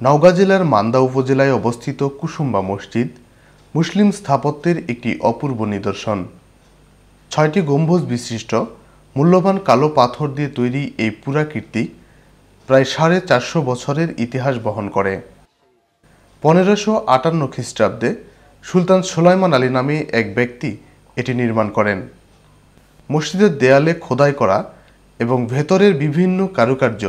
নওগাঁ জেলার মান্দা উপজেলায় অবস্থিত কুসুম্বা মসজিদ মুসলিম স্থাপত্যের একটি অপূর্ব নিদর্শন। ৬টি গম্বুজ বিশিষ্ট মূল্যবান কালো পাথর দিয়ে তৈরি এই পুরাকীর্তি প্রায় ৪৫০ বছরের ইতিহাস বহন করে। ১৫৫৮ খ্রিস্টাব্দে সুলতান সুলাইমান আলী নামে এক ব্যক্তি এটি নির্মাণ করেন। মসজিদের দেয়ালে খোদাই করা এবং ভেতরের বিভিন্ন কারুকার্য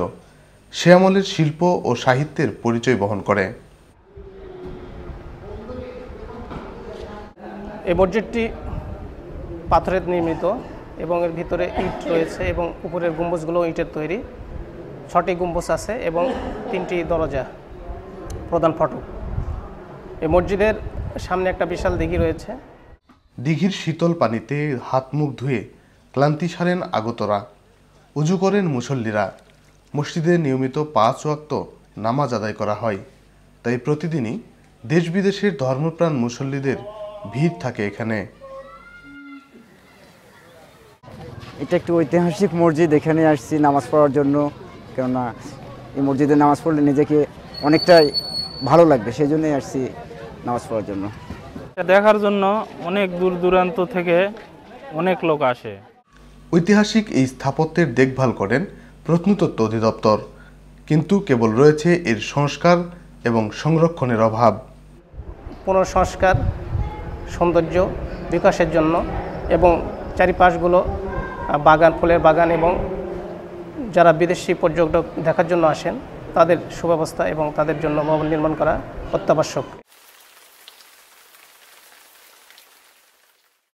সে আমলের শিল্প ও সাহিত্যের পরিচয় বহন করে। এই মসজিদটি পাথরের নির্মিত এবং এর ভিতরে ইট রয়েছে এবং উপরের গম্বুজগুলো ইটের তৈরি। ৬টি গম্বুজ আছে এবং ৩টি দরজা, প্রধান ফটক। এই মসজিদের সামনে একটা বিশাল দিঘি রয়েছে। দিঘির শীতল পানিতে হাত মুখ ধুয়ে ক্লান্তি সারেন আগতরা, উজু করেন মুসল্লিরা। মসজিদে নিয়মিত ৫ ওয়াক্ত নামাজ আদায় করা হয়, তাই প্রতিদিনই দেশ বিদেশের ধর্মপ্রাণ মুসল্লিদের ভিড় থাকে এখানে। এটা একটি ঐতিহাসিক মসজিদ, এখানে আসছি নামাজ পড়ার জন্য, কেননা এই মসজিদে নামাজ পড়লে নিজেকে অনেকটাই ভালো লাগবে, সেই জন্যই আসছি নামাজ পড়ার জন্য। দেখার জন্য অনেক দূর দূরান্ত থেকে অনেক লোক আসে। ঐতিহাসিক এই স্থাপত্যের দেখভাল করেন প্রত্নতত্ত্ব অধিদপ্তর, কিন্তু কেবল রয়েছে এর সংস্কার এবং সংরক্ষণের অভাব। পুনঃসংস্কার, সৌন্দর্য বিকাশের জন্য এবং চারিপাশগুলো বাগান, ফুলের বাগান এবং যারা বিদেশি পর্যটক দেখার জন্য আসেন তাদের সুব্যবস্থা এবং তাদের জন্য ভবন নির্মাণ করা অত্যাবশ্যক।